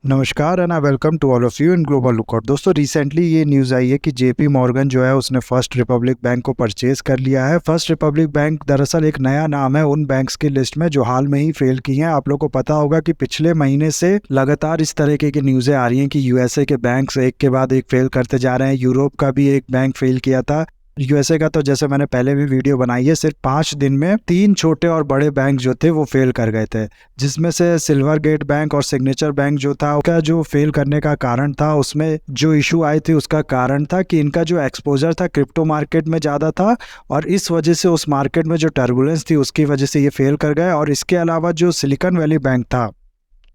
नमस्कार and I welcome to all of you in Global Lookout. दोस्तों, recently ये news आई है कि जेपी मॉर्गन जो है उसने फर्स्ट रिपब्लिक बैंक को परचेज कर लिया है। फर्स्ट रिपब्लिक बैंक दरअसल एक नया नाम है उन बैंक्स की लिस्ट में जो हाल में ही फेल की हैं। आप लोग को पता होगा कि पिछले महीने से लगातार इस तरीके की न्यूज़ें आ रही हैं कि यूएसए के बैंक्स एक के बाद एक फेल करते जा रहे हैं। यूरोप का भी एक बैंक फेल किया था। यूएसए का तो जैसे मैंने पहले भी वीडियो बनाई है, सिर्फ 5 दिन में 3 छोटे और बड़े बैंक जो थे वो फेल कर गए थे, जिसमें से सिल्वर गेट बैंक और सिग्नेचर बैंक जो था उसका जो फेल करने का कारण था, उसमें जो इशू आई थी उसका कारण था कि इनका जो एक्सपोजर था क्रिप्टो मार्केट में ज़्यादा था और इस वजह से उस मार्केट में जो टर्बुलेंस थी उसकी वजह से ये फेल कर गए। और इसके अलावा जो सिलिकॉन वैली बैंक था,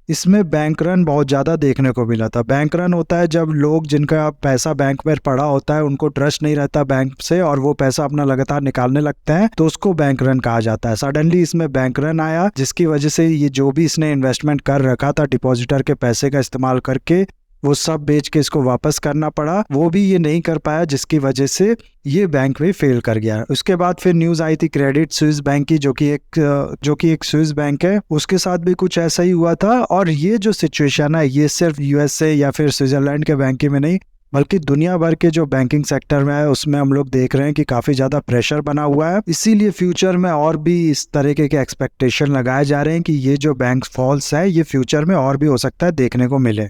इसमें बैंक रन बहुत ज़्यादा देखने को मिला था। बैंक रन होता है जब लोग जिनका पैसा बैंक में पड़ा होता है उनको ट्रस्ट नहीं रहता बैंक से और वो पैसा अपना लगातार निकालने लगते हैं, तो उसको बैंक रन कहा जाता है। सडनली इसमें बैंक रन आया जिसकी वजह से ये जो भी इसने इन्वेस्टमेंट कर रखा था डिपॉजिटर के पैसे का इस्तेमाल करके, वो सब बेच के इसको वापस करना पड़ा। वो भी ये नहीं कर पाया जिसकी वजह से ये बैंक भी फेल कर गया। उसके बाद फिर न्यूज़ आई थी क्रेडिट स्विस बैंक की, जो कि एक स्विस बैंक है, उसके साथ भी कुछ ऐसा ही हुआ था। और ये जो सिचुएशन है ये सिर्फ यूएसए या फिर स्विट्जरलैंड के बैंक में नहीं बल्कि दुनिया भर के जो बैंकिंग सेक्टर में है उसमें हम लोग देख रहे हैं कि काफ़ी ज़्यादा प्रेशर बना हुआ है। इसीलिए फ्यूचर में और भी इस तरीके के एक्सपेक्टेशन लगाए जा रहे हैं कि ये जो बैंक फॉल्स है ये फ्यूचर में और भी हो सकता है देखने को मिले।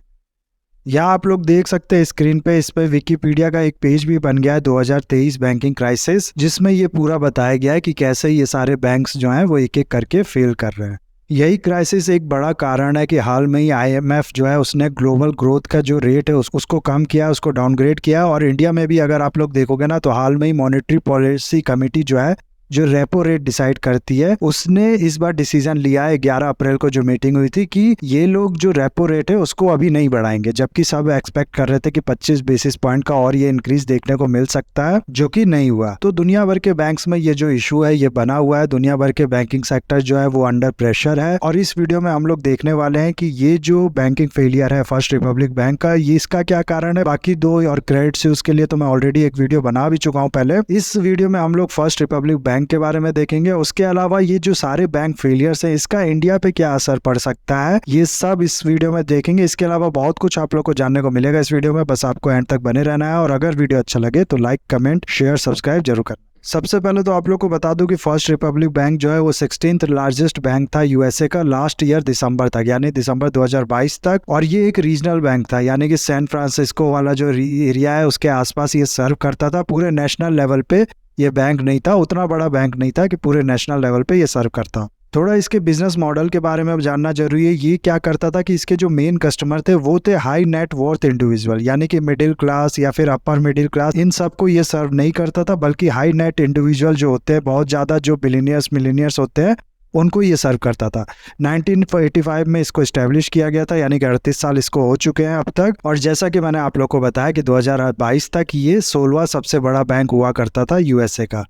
यहाँ आप लोग देख सकते हैं स्क्रीन पे, इस पे विकिपीडिया का एक पेज भी बन गया है 2023 बैंकिंग क्राइसिस, जिसमें ये पूरा बताया गया है कि कैसे ये सारे बैंक्स जो हैं वो एक एक करके फेल कर रहे हैं। यही क्राइसिस एक बड़ा कारण है कि हाल में ही आईएमएफ जो है उसने ग्लोबल ग्रोथ का जो रेट है उसको कम किया, उसको डाउनग्रेड किया। और इंडिया में भी अगर आप लोग देखोगे ना तो हाल में ही मॉनेटरी पॉलिसी कमेटी जो है जो रेपो रेट डिसाइड करती है, उसने इस बार डिसीजन लिया है 11 अप्रैल को जो मीटिंग हुई थी कि ये लोग जो रेपो रेट है उसको अभी नहीं बढ़ाएंगे, जबकि सब एक्सपेक्ट कर रहे थे कि 25 बेसिस पॉइंट का और ये इंक्रीज देखने को मिल सकता है, जो कि नहीं हुआ। तो दुनिया भर के बैंक्स में ये जो इशू है ये बना हुआ है। दुनिया भर के बैंकिंग सेक्टर जो है वो अंडर प्रेशर है और इस वीडियो में हम लोग देखने वाले हैं कि ये जो बैंकिंग फेलियर है फर्स्ट रिपब्लिक बैंक का, ये इसका क्या कारण है। बाकी दो और क्रेडिट स्विस के लिए तो मैं ऑलरेडी एक वीडियो बना भी चुका हूँ पहले। इस वीडियो में हम लोग फर्स्ट रिपब्लिक बैंक के बारे में देखेंगे। उसके अलावा ये जो सारे बैंक फेलियर्स है इसका इंडिया पे क्या असर पड़ सकता है, ये सब इस वीडियो में देखेंगे। इसके अलावा बहुत कुछ आप लोग को जानने को मिलेगा इस वीडियो में, बस आपको एंड तक बने रहना है। और अगर वीडियो अच्छा लगे तो लाइक, कमेंट, शेयर, सब्सक्राइब जरूर करना। सबसे पहले तो आप लोग को बता दूं कि फर्स्ट रिपब्लिक बैंक जो है वो 16th लार्जेस्ट बैंक था यूएसए का लास्ट ईयर दिसंबर तक, यानी दिसंबर 2022 तक। और ये एक रीजनल बैंक था, यानी कि सैन फ्रांसिस्को वाला जो एरिया है उसके आसपास ये सर्व करता था। पूरे नेशनल लेवल पे ये बैंक नहीं था, उतना बड़ा बैंक नहीं था कि पूरे नेशनल लेवल पे ये सर्व करता। थोड़ा इसके बिजनेस मॉडल के बारे में अब जानना जरूरी है। ये क्या करता था कि इसके जो मेन कस्टमर थे वो थे हाई नेट वर्थ इंडिविजुअल, यानी कि मिडिल क्लास या फिर अपर मिडिल क्लास, इन सबको ये सर्व नहीं करता था, बल्कि हाई नेट इंडिविजुअल जो होते हैं, बहुत ज़्यादा जो बिलियनियर्स मिलियनियर्स होते हैं, उनको ये सर्व करता था। 1985 में इसको इस्टेब्लिश किया गया था, यानी कि 38 साल इसको हो चुके हैं अब तक। और जैसा कि मैंने आप लोग को बताया कि 2022 तक ये 16वां सबसे बड़ा बैंक हुआ करता था यूएसए का।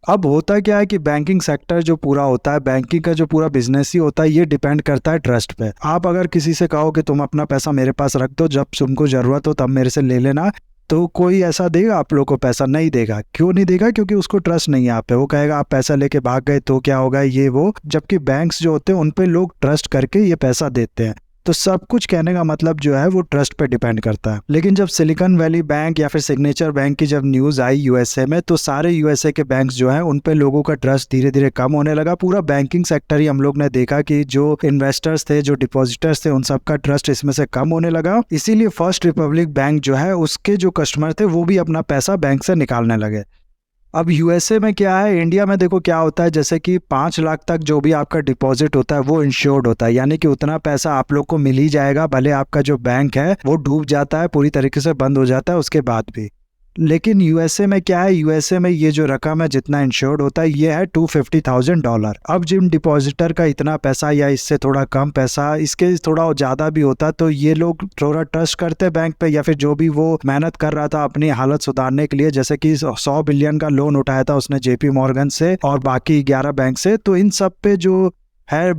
अब होता क्या है कि बैंकिंग सेक्टर जो पूरा होता है, बैंकिंग का जो पूरा बिजनेस ही होता है, ये डिपेंड करता है ट्रस्ट पे। आप अगर किसी से कहो कि तुम अपना पैसा मेरे पास रख दो, जब तुमको जरूरत हो तब मेरे से ले लेना, तो कोई ऐसा देगा आप लोग को पैसा? नहीं देगा। क्यों नहीं देगा? क्योंकि उसको ट्रस्ट नहीं है आप पे। वो कहेगा आप पैसा लेके भाग गए तो क्या होगा, ये वो। जबकि बैंक्स जो होते हैं उन पे लोग ट्रस्ट करके ये पैसा देते हैं। तो सब कुछ कहने का मतलब जो है वो ट्रस्ट पे डिपेंड करता है। लेकिन जब सिलिकॉन वैली बैंक या फिर सिग्नेचर बैंक की जब न्यूज आई यूएसए में, तो सारे यूएसए के बैंक्स जो हैं उन पे लोगों का ट्रस्ट धीरे धीरे कम होने लगा। पूरा बैंकिंग सेक्टर ही हम लोग ने देखा कि जो इन्वेस्टर्स थे, जो डिपॉजिटर्स थे, उन सबका ट्रस्ट इसमें से कम होने लगा। इसीलिए फर्स्ट रिपब्लिक बैंक जो है उसके जो कस्टमर थे वो भी अपना पैसा बैंक से निकालने लगे। अब यूएसए में क्या है, इंडिया में देखो क्या होता है, जैसे कि 5 लाख तक जो भी आपका डिपॉजिट होता है वो इंश्योर्ड होता है, यानी कि उतना पैसा आप लोग को मिल ही जाएगा, भले आपका जो बैंक है वो डूब जाता है, पूरी तरीके से बंद हो जाता है उसके बाद भी। लेकिन यूएसए में क्या है, यूएसए में ये जो रकम है जितना इंश्योर्ड होता है ये है $250,000। अब जिन डिपॉजिटर का इतना पैसा या इससे थोड़ा कम पैसा, इसके थोड़ा ज़्यादा भी होता, तो ये लोग थोड़ा ट्रस्ट करते बैंक पे, या फिर जो भी वो मेहनत कर रहा था अपनी हालत सुधारने के लिए, जैसे कि 100 बिलियन का लोन उठाया था उसने जेपी मॉर्गन से और बाकी 11 बैंक से, तो इन सब पे जो है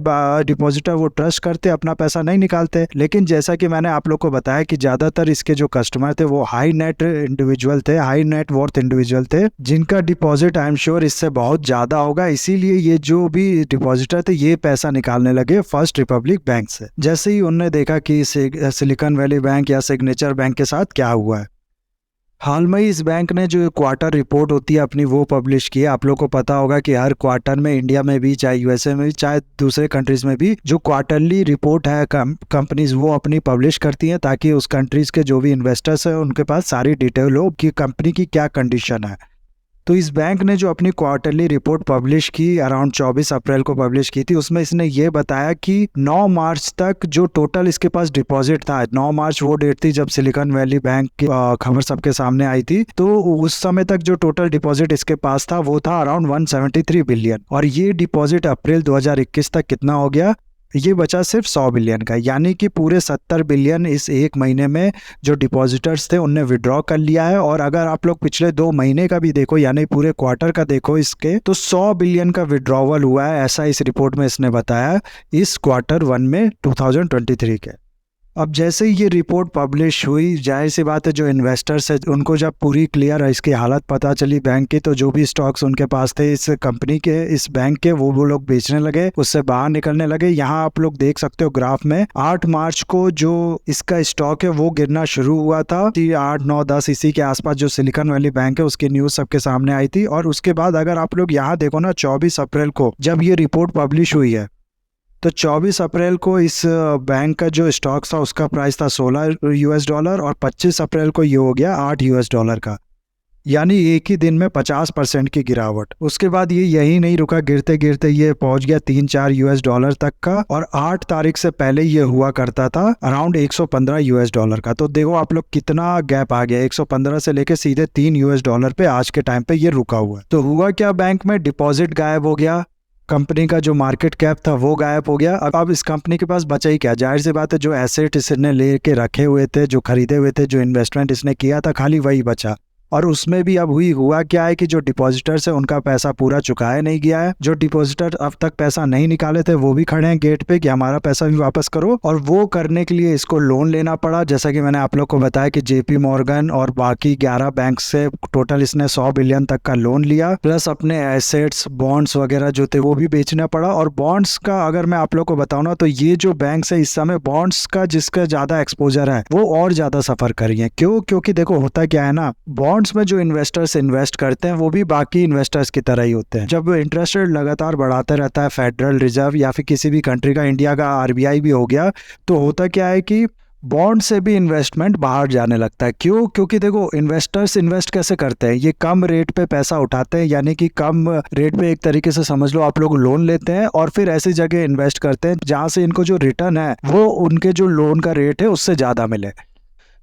डिपॉजिटर वो ट्रस्ट करते, अपना पैसा नहीं निकालते। लेकिन जैसा कि मैंने आप लोग को बताया कि ज़्यादातर इसके जो कस्टमर थे वो हाई नेट इंडिविजुअल थे, हाई नेट वर्थ इंडिविजुअल थे, जिनका डिपॉजिट आई एम श्योर इससे बहुत ज़्यादा होगा। इसीलिए ये जो भी डिपॉजिटर थे ये पैसा निकालने लगे फर्स्ट रिपब्लिक बैंक से। जैसे ही उन्होंने देखा कि सिलिकॉन वैली बैंक या सिग्नेचर बैंक के साथ क्या हुआ है। हाल में इस बैंक ने जो क्वार्टर रिपोर्ट होती है अपनी वो पब्लिश की है। आप लोग को पता होगा कि हर क्वार्टर में इंडिया में भी, चाहे यूएसए में भी, चाहे दूसरे कंट्रीज में भी, जो क्वार्टरली रिपोर्ट है कंपनीज वो अपनी पब्लिश करती हैं, ताकि उस कंट्रीज के जो भी इन्वेस्टर्स हैं उनके पास सारी डिटेल हो कि कंपनी की क्या कंडीशन है। तो इस बैंक ने जो अपनी क्वार्टरली रिपोर्ट पब्लिश की अराउंड 24 अप्रैल को पब्लिश की थी, उसमें इसने ये बताया कि 9 मार्च तक जो टोटल इसके पास डिपॉजिट था, 9 मार्च वो डेट थी जब सिलिकॉन वैली बैंक की खबर सबके सामने आई थी, तो उस समय तक जो टोटल डिपॉजिट इसके पास था वो था अराउंड 173 बिलियन। और ये डिपॉजिट अप्रैल 2021 तक कितना हो गया, ये बचा सिर्फ 100 बिलियन का। यानी कि पूरे 70 बिलियन इस एक महीने में जो डिपॉजिटर्स थे उनने विड्रॉ कर लिया है। और अगर आप लोग पिछले 2 महीने का भी देखो, यानी पूरे क्वार्टर का देखो इसके, तो 100 बिलियन का विड्रॉवल हुआ है, ऐसा इस रिपोर्ट में इसने बताया इस क्वार्टर 1 में 2023 के। अब जैसे ही ये रिपोर्ट पब्लिश हुई, जाहिर सी बात है जो इन्वेस्टर्स है उनको जब पूरी क्लियर इसकी हालत पता चली बैंक की, तो जो भी स्टॉक्स उनके पास थे इस कंपनी के, इस बैंक के, वो लोग बेचने लगे, उससे बाहर निकलने लगे। यहाँ आप लोग देख सकते हो ग्राफ में 8 मार्च को जो इसका स्टॉक है वो गिरना शुरू हुआ था। 8, 9, 10 इसी के आसपास जो सिलिकॉन वैली बैंक है उसकी न्यूज सबके सामने आई थी। और उसके बाद अगर आप लोग यहाँ देखो ना, 24 अप्रैल को जब ये रिपोर्ट पब्लिश हुई है, तो 24 अप्रैल को इस बैंक का जो स्टॉक था उसका प्राइस था $16 और 25 अप्रैल को ये हो गया $8 का। यानी एक ही दिन में 50% की गिरावट। उसके बाद ये यही नहीं रुका, गिरते गिरते ये पहुंच गया $3-4 तक का। और 8 तारीख से पहले ये हुआ करता था अराउंड $115 का। तो देखो आप लोग कितना गैप आ गया, 115 से लेके सीधे $3 पे आज के टाइम पे ये रुका हुआ है। तो हुआ क्या, बैंक में डिपॉजिट गायब हो गया, कंपनी का जो मार्केट कैप था वो गायब हो गया। अब इस कंपनी के पास बचा ही क्या, जाहिर सी बात है जो एसेट इसने लेके रखे हुए थे, जो खरीदे हुए थे, जो इन्वेस्टमेंट इसने किया था, खाली वही बचा। और उसमें भी अब हुआ क्या है कि जो डिपॉजिटर्स है उनका पैसा पूरा चुकाया नहीं गया है। जो डिपॉजिटर अब तक पैसा नहीं निकाले थे वो भी खड़े हैं गेट पे कि हमारा पैसा भी वापस करो। और वो करने के लिए इसको लोन लेना पड़ा, जैसा कि मैंने आप लोग को बताया कि जेपी मॉर्गन और बाकी 11 बैंक से टोटल इसने 100 बिलियन तक का लोन लिया, प्लस अपने एसेट्स, बॉन्ड्स वगैरह जो थे वो भी बेचना पड़ा। और बॉन्ड्स का अगर मैं आप लोग को बताऊं ना, तो ये जो बैंक है इस समय बॉन्ड्स का जिसका ज्यादा एक्सपोजर है वो और ज्यादा सफर कर रही है। क्यों? क्योंकि देखो होता क्या है ना, बॉन्ड्स में जो इन्वेस्टर्स इन्वेस्ट करते हैं वो भी बाकी इन्वेस्टर्स की तरह ही होते हैं। जब इंटरेस्ट रेट लगातार बढ़ाते रहता है फेडरल रिजर्व या फिर किसी भी कंट्री का, इंडिया का आरबीआई भी हो गया, तो होता क्या है कि बॉन्ड से भी इन्वेस्टमेंट बाहर जाने लगता है। क्यों? क्योंकि देखो इन्वेस्टर्स इन्वेस्ट कैसे करते हैं, ये कम रेट पे पैसा उठाते हैं, यानी कि कम रेट पे एक तरीके से समझ लो आप लोग लोन लेते हैं और फिर ऐसी जगह इन्वेस्ट करते हैं जहां से इनको जो रिटर्न है वो उनके जो लोन का रेट है उससे ज्यादा मिले।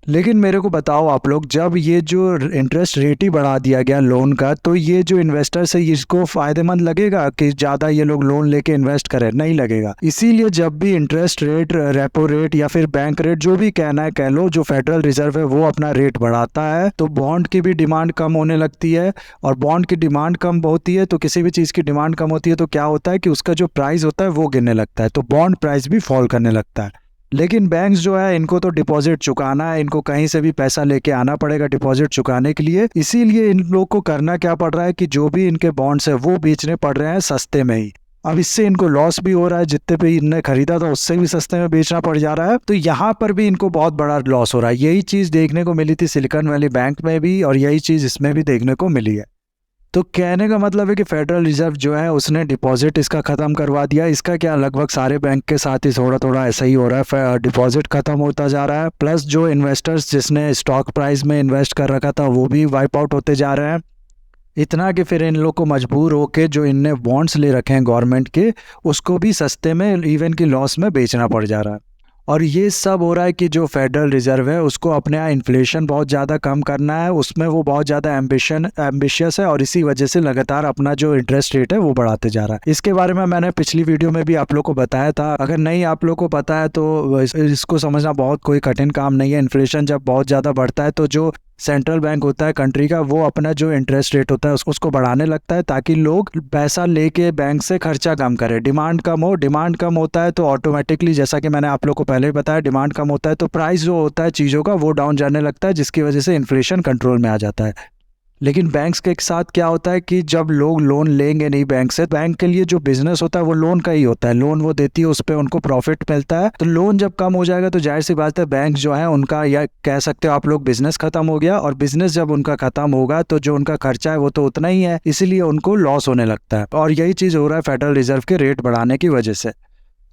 लेकिन मेरे को बताओ आप लोग, जब ये जो इंटरेस्ट रेट ही बढ़ा दिया गया लोन का, तो ये जो इन्वेस्टर्स है इसको फायदेमंद लगेगा कि ज़्यादा ये लोग लोन लेके इन्वेस्ट करें? नहीं लगेगा। इसीलिए जब भी इंटरेस्ट रेट, रेपो रेट या फिर बैंक रेट, जो भी कहना है कह लो, जो फेडरल रिजर्व है वो अपना रेट बढ़ाता है तो बॉन्ड की भी डिमांड कम होने लगती है। और बॉन्ड की डिमांड कम होती है तो किसी भी चीज़ की डिमांड कम होती है तो क्या होता है कि उसका जो प्राइस होता है वो गिरने लगता है, तो बॉन्ड प्राइस भी फॉल करने लगता है। लेकिन बैंक्स जो है इनको तो डिपॉजिट चुकाना है, इनको कहीं से भी पैसा लेके आना पड़ेगा डिपॉजिट चुकाने के लिए। इसीलिए इन लोग को करना क्या पड़ रहा है कि जो भी इनके बॉन्ड्स है वो बेचने पड़ रहे हैं सस्ते में ही। अब इससे इनको लॉस भी हो रहा है, जितने पे इनने खरीदा था उससे भी सस्ते में बेचना पड़ जा रहा है, तो यहाँ पर भी इनको बहुत बड़ा लॉस हो रहा है। यही चीज़ देखने को मिली थी सिलिकॉन वैली बैंक में भी और यही चीज़ इसमें भी देखने को मिली है। तो कहने का मतलब है कि फेडरल रिजर्व जो है उसने डिपॉजिट इसका ख़त्म करवा दिया। इसका क्या, लगभग सारे बैंक के साथ ही थोड़ा थोड़ा ऐसा ही हो रहा है, डिपॉजिट ख़त्म होता जा रहा है, प्लस जो इन्वेस्टर्स जिसने स्टॉक प्राइस में इन्वेस्ट कर रखा था वो भी वाइप आउट होते जा रहे हैं। इतना कि फिर इन लोग को मजबूर होके जो इनने बॉन्ड्स ले रखे हैं गवर्नमेंट के, उसको भी सस्ते में, इवन की लॉस में बेचना पड़ जा रहा है। और ये सब हो रहा है कि जो फेडरल रिजर्व है उसको अपने यहाँ इन्फ्लेशन बहुत ज़्यादा कम करना है, उसमें वो बहुत ज़्यादा एम्बिशियस है और इसी वजह से लगातार अपना जो इंटरेस्ट रेट है वो बढ़ाते जा रहा है। इसके बारे में मैंने पिछली वीडियो में भी आप लोग को बताया था, अगर नहीं आप लोग को पता है तो इसको समझना बहुत कोई कठिन काम नहीं है। इन्फ्लेशन जब बहुत ज़्यादा बढ़ता है तो जो सेंट्रल बैंक होता है कंट्री का, वो अपना जो इंटरेस्ट रेट होता है उसको बढ़ाने लगता है ताकि लोग पैसा लेके बैंक से खर्चा कम करें। डिमांड कम होता है तो ऑटोमेटिकली, जैसा कि मैंने आप लोग को पहले ही बताया, डिमांड कम होता है तो प्राइस जो होता है चीज़ों का वो डाउन जाने लगता है, जिसकी वजह से इन्फ्लेशन कंट्रोल में आ जाता है। लेकिन बैंक्स के साथ क्या होता है कि जब लोग लोन लेंगे नहीं बैंक से, बैंक के लिए जो बिजनेस होता है वो लोन का ही होता है, लोन वो देती है, उस पर उनको प्रॉफिट मिलता है। तो लोन जब कम हो जाएगा तो जाहिर सी बात है बैंक जो है उनका, या कह सकते हो आप लोग, बिजनेस खत्म हो गया, और बिजनेस जब उनका खत्म होगा तो जो उनका खर्चा है वो तो उतना ही है, इसीलिए उनको लॉस होने लगता है। और यही चीज़ हो रहा है फेडरल रिजर्व के रेट बढ़ाने की वजह से।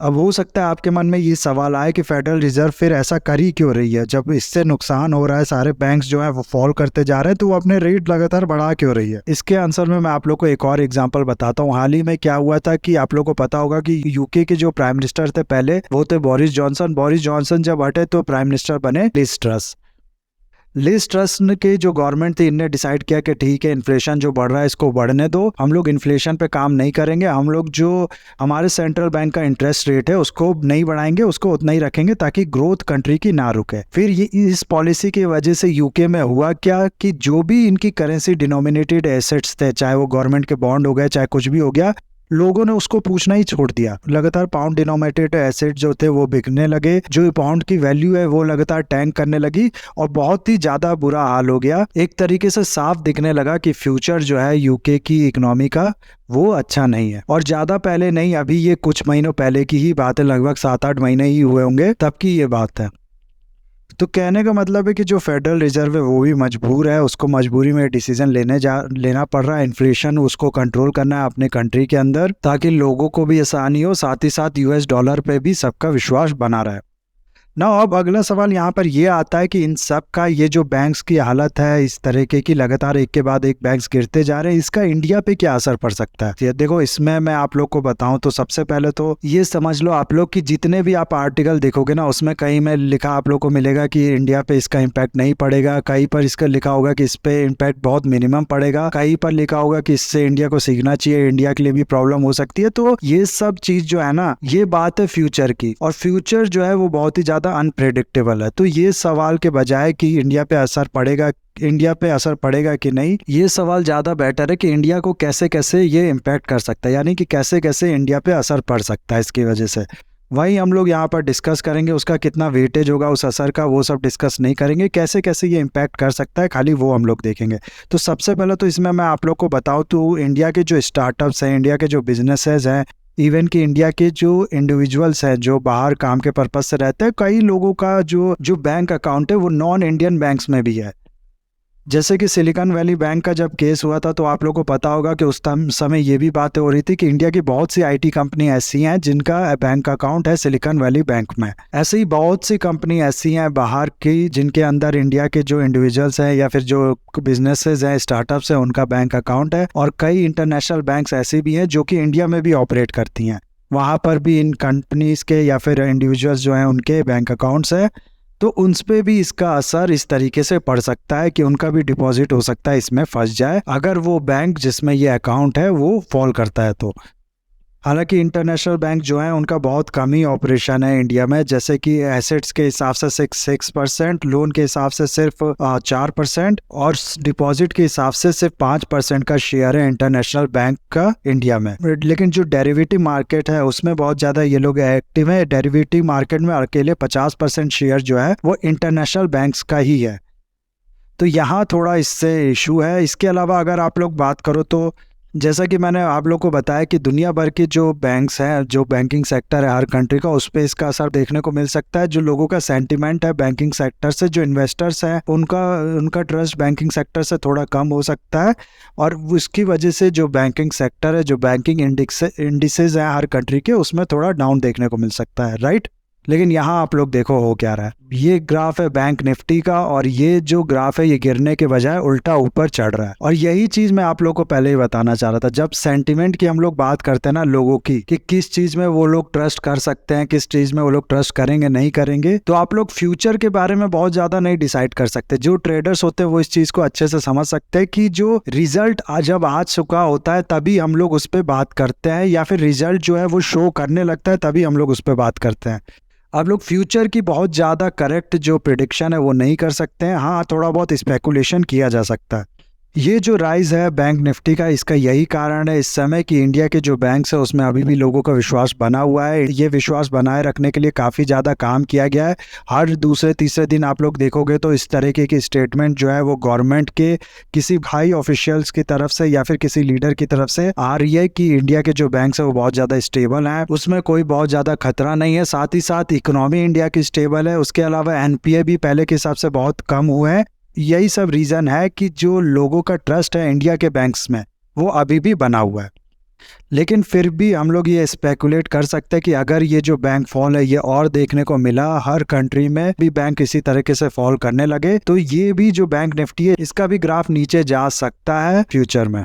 अब हो सकता है आपके मन में ये सवाल आए कि फेडरल रिजर्व फिर ऐसा कर ही क्यों रही है, जब इससे नुकसान हो रहा है, सारे बैंक्स जो है वो फॉल करते जा रहे हैं, तो वो अपने रेट लगातार बढ़ा क्यों रही है। इसके आंसर में मैं आप लोग को एक और एग्जांपल बताता हूँ। हाल ही में क्या हुआ था कि आप लोग को पता होगा कि यूके के जो प्राइम मिनिस्टर थे पहले, वो थे बोरिस जॉनसन जब हटे तो प्राइम मिनिस्टर बने लिज ट्रस के जो गवर्नमेंट थी, इनने डिसाइड किया कि ठीक है, इन्फ्लेशन जो बढ़ रहा है इसको बढ़ने दो, हम लोग इन्फ्लेशन पे काम नहीं करेंगे, हम लोग जो हमारे सेंट्रल बैंक का इंटरेस्ट रेट है उसको नहीं बढ़ाएंगे, उसको उतना ही रखेंगे ताकि ग्रोथ कंट्री की ना रुके। फिर ये इस पॉलिसी की वजह से यूके में हुआ क्या कि जो भी इनकी करेंसी डिनोमिनेटेड एसेट्स थे, चाहे वो गवर्नमेंट के बॉन्ड हो गए, चाहे कुछ भी हो गया, लोगों ने उसको पूछना ही छोड़ दिया। लगातार पाउंड डिनोमिनेटेड एसेट जो थे वो बिकने लगे, जो पाउंड की वैल्यू है वो लगातार टैंक करने लगी और बहुत ही ज़्यादा बुरा हाल हो गया। एक तरीके से साफ दिखने लगा कि फ्यूचर जो है यूके की इकोनॉमी का वो अच्छा नहीं है। और ज़्यादा पहले नहीं, अभी ये कुछ महीनों पहले की ही बात है, लगभग 7-8 महीने ही हुए होंगे तब की ये बात है। तो कहने का मतलब है कि जो फेडरल रिजर्व है वो भी मजबूर है, उसको मजबूरी में डिसीजन लेना पड़ रहा है। इन्फ्लेशन उसको कंट्रोल करना है अपने कंट्री के अंदर, ताकि लोगों को भी आसानी हो, साथ ही साथ यूएस डॉलर पे भी सबका विश्वास बना रहे। ना अब अगला सवाल यहाँ पर ये आता है कि इन सब का, ये जो बैंक्स की हालत है इस तरीके की, लगातार एक के बाद एक बैंक्स गिरते जा रहे हैं, इसका इंडिया पे क्या असर पड़ सकता है। ये देखो, इसमें मैं आप लोग को बताऊं तो सबसे पहले तो ये समझ लो आप लोग कि जितने भी आप आर्टिकल देखोगे ना, उसमें कहीं में लिखा आप लोग को मिलेगा कि इंडिया पे इसका इम्पैक्ट नहीं पड़ेगा, कहीं पर इसका लिखा होगा कि इस पे इम्पैक्ट बहुत मिनिमम पड़ेगा, कहीं पर लिखा होगा कि इससे इंडिया को सीखना चाहिए, इंडिया के लिए भी प्रॉब्लम हो सकती है। तो ये सब चीज जो है ना, ये बात है फ्यूचर की, और फ्यूचर जो है वो बहुत ही ज्यादा अनप्रेडिक्टेबल है। तो ये सवाल के बजाय कि इंडिया पे असर पड़ेगा कि नहीं, ये सवाल ज़्यादा बेटर है कि इंडिया को कैसे कैसे ये इम्पैक्ट कर सकता है, यानी कि कैसे कैसे इंडिया पे असर पड़ सकता है इसकी वजह से। वही हम लोग यहाँ पर डिस्कस करेंगे, उसका कितना वेटेज होगा उस असर का, वो सब डिस्कस नहीं करेंगे, कैसे कैसे ये इम्पैक्ट कर सकता है खाली वो हम लोग देखेंगे। तो सबसे पहले तो इसमें मैं आप लोग को बताऊँ तो इंडिया के जो स्टार्टअप्स हैं, इंडिया के जो बिजनेसेस हैं, इवन कि इंडिया के जो इंडिविजुअल्स हैं जो बाहर काम के पर्पज से रहते हैं, कई लोगों का जो बैंक अकाउंट है वो नॉन इंडियन बैंक्स में भी है। जैसे कि सिलिकॉन वैली बैंक का जब केस हुआ था तो आप लोगों को पता होगा कि उस समय ये भी बातें हो रही थी कि इंडिया की बहुत सी आईटी कंपनी ऐसी हैं जिनका बैंक अकाउंट है सिलिकॉन वैली बैंक में। ऐसे ही बहुत सी कंपनी ऐसी हैं बाहर की जिनके अंदर इंडिया के जो इंडिविजुअल्स हैं या फिर जो बिजनेसेस हैं, स्टार्टअप्स हैं, उनका बैंक अकाउंट है। और कई इंटरनेशनल बैंक्स ऐसी भी हैं जो कि इंडिया में भी ऑपरेट करती हैं, वहाँ पर भी इन कंपनीज के या फिर इंडिविजुअल्स जो हैं उनके बैंक अकाउंट्स हैं। तो उन पे भी इसका असर इस तरीके से पड़ सकता है कि उनका भी डिपॉजिट हो सकता है इसमें फंस जाए, अगर वो बैंक जिसमें ये अकाउंट है वो फॉल करता है तो। हालांकि इंटरनेशनल बैंक जो है उनका बहुत कम ही ऑपरेशन है इंडिया में, जैसे कि एसेट्स के हिसाब से 6%, लोन के हिसाब से सिर्फ 4% और डिपॉजिट के हिसाब से सिर्फ 5% का शेयर है इंटरनेशनल बैंक का इंडिया में। लेकिन जो डेरिवेटिव मार्केट है उसमें बहुत ज़्यादा ये लोग एक्टिव है। डेरिवेटिव मार्केट में अकेले 50% शेयर जो है वो इंटरनेशनल बैंक्स का ही है। तो यहाँ थोड़ा इससे इशू है। इसके अलावा अगर आप लोग बात करो तो जैसा कि मैंने आप लोग को बताया कि दुनिया भर के जो बैंक्स हैं, जो बैंकिंग सेक्टर है हर कंट्री का, उस पर इसका असर देखने को मिल सकता है। जो लोगों का सेंटिमेंट है बैंकिंग सेक्टर से, जो इन्वेस्टर्स हैं उनका ट्रस्ट बैंकिंग सेक्टर से थोड़ा कम हो सकता है, और उसकी वजह से जो बैंकिंग सेक्टर है, जो बैंकिंग इंडिसेस हैं हर कंट्री के, उसमें थोड़ा डाउन देखने को मिल सकता है, राइट। लेकिन यहाँ आप लोग देखो हो क्या रहा है, ये ग्राफ है बैंक निफ्टी का, और ये जो ग्राफ है ये गिरने के बजाय उल्टा ऊपर चढ़ रहा है। और यही चीज मैं आप लोग को पहले ही बताना चाह रहा था। जब सेंटिमेंट की हम लोग बात करते हैं ना लोगों की, कि किस चीज में वो लोग ट्रस्ट कर सकते हैं, किस चीज में वो लोग ट्रस्ट करेंगे नहीं करेंगे, तो आप लोग फ्यूचर के बारे में बहुत ज्यादा नहीं डिसाइड कर सकते। जो ट्रेडर्स होते हैं वो इस चीज को अच्छे से समझ सकते हैं कि जो रिजल्ट जब आ चुका होता है तभी हम लोग उस पर बात करते हैं, या फिर रिजल्ट जो है वो शो करने लगता है तभी हम लोग उस पर बात करते हैं। अब लोग फ्यूचर की बहुत ज़्यादा करेक्ट जो प्रिडिक्शन है वो नहीं कर सकते हैं। हाँ, थोड़ा बहुत स्पेकुलेशन किया जा सकता है। ये जो राइज है बैंक निफ्टी का, इसका यही कारण है इस समय कि इंडिया के जो बैंक्स है उसमें अभी भी लोगों का विश्वास बना हुआ है। ये विश्वास बनाए रखने के लिए काफ़ी ज़्यादा काम किया गया है। हर दूसरे तीसरे दिन आप लोग देखोगे तो इस तरीके की स्टेटमेंट जो है वो गवर्नमेंट के किसी हाई ऑफिशियल्स की तरफ से या फिर किसी लीडर की तरफ से आ रही है कि इंडिया के जो बैंक्स है वो बहुत ज़्यादा स्टेबल हैं, उसमें कोई बहुत ज़्यादा खतरा नहीं है। साथ ही साथ इकोनॉमी इंडिया की स्टेबल है। उसके अलावा एनपीए भी पहले के हिसाब से बहुत कम हुए हैं। यही सब रीज़न है कि जो लोगों का ट्रस्ट है इंडिया के बैंक्स में वो अभी भी बना हुआ है। लेकिन फिर भी हम लोग ये स्पेकुलेट कर सकते हैं कि अगर ये जो बैंक फॉल है ये और देखने को मिला, हर कंट्री में भी बैंक इसी तरीके से फॉल करने लगे, तो ये भी जो बैंक निफ्टी है इसका भी ग्राफ नीचे जा सकता है फ्यूचर में।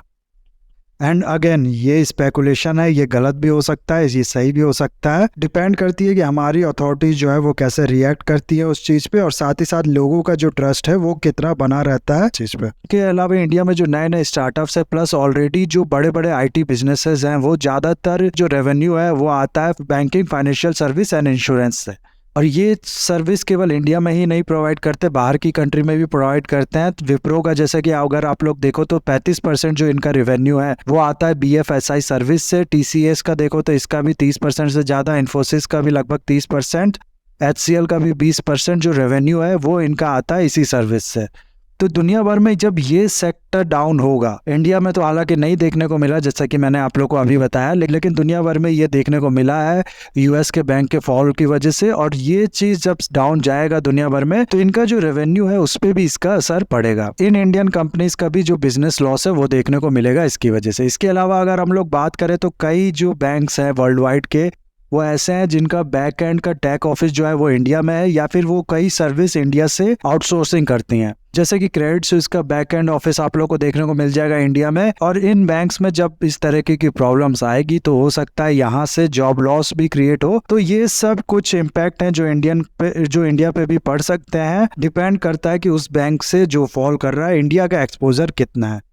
एंड अगेन ये स्पेकुलेशन है, ये गलत भी हो सकता है, ये सही भी हो सकता है। डिपेंड करती है कि हमारी अथॉरिटीज जो है वो कैसे रिएक्ट करती है उस चीज़ पे, और साथ ही साथ लोगों का जो ट्रस्ट है वो कितना बना रहता है चीज़ पे। के अलावा इंडिया में जो नए नए स्टार्टअप्स है प्लस ऑलरेडी जो बड़े बड़े आईटी बिजनेसेस हैं, वो ज़्यादातर जो रेवेन्यू है वो आता है banking, financial service and insurance से। और ये सर्विस केवल इंडिया में ही नहीं प्रोवाइड करते, बाहर की कंट्री में भी प्रोवाइड करते हैं। तो विप्रो का जैसे कि अगर आप लोग देखो तो 35% जो इनका रेवेन्यू है वो आता है बीएफएसआई सर्विस से। टीसीएस का देखो तो इसका भी 30% से ज़्यादा, इन्फोसिस का भी लगभग 30%, एचसीएल का भी 20% जो रेवेन्यू है वो इनका आता है इसी सर्विस से। तो दुनिया भर में जब ये सेक्टर डाउन होगा, इंडिया में तो हालांकि नहीं देखने को मिला जैसा कि मैंने आप लोग को अभी बताया, लेकिन दुनिया भर में ये देखने को मिला है यूएस के बैंक के फॉल की वजह से। और ये चीज़ जब डाउन जाएगा दुनिया भर में तो इनका जो रेवेन्यू है उस पर भी इसका असर पड़ेगा। इन इंडियन कंपनीज का भी जो बिजनेस लॉस है वो देखने को मिलेगा इसकी वजह से। इसके अलावा अगर हम लोग बात करें तो कई जो बैंक्स हैं वर्ल्ड वाइड के वो ऐसे हैं जिनका बैक एंड का टेक ऑफिस जो है वो इंडिया में है, या फिर वो कई सर्विस इंडिया से आउटसोर्सिंग करती हैं। जैसे कि क्रेडिट स्विस का बैक एंड ऑफिस आप लोग को देखने को मिल जाएगा इंडिया में। और इन बैंक्स में जब इस तरीके की प्रॉब्लम्स आएगी तो हो सकता है यहाँ से जॉब लॉस भी क्रिएट हो। तो ये सब कुछ इम्पैक्ट हैं जो इंडिया पे भी पड़ सकते हैं। डिपेंड करता है कि उस बैंक से जो फॉल कर रहा है इंडिया का एक्सपोजर कितना है।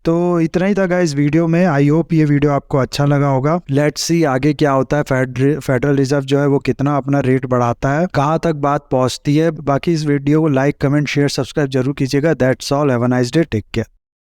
तो इतना ही था गाइस वीडियो में। आई होप ये वीडियो आपको अच्छा लगा होगा। लेट्स सी आगे क्या होता है, फेडरल रिजर्व जो है वो कितना अपना रेट बढ़ाता है, कहाँ तक बात पहुँचती है। बाकी इस वीडियो को लाइक, कमेंट, शेयर, सब्सक्राइब जरूर कीजिएगा। That's all, have a nice day, take care.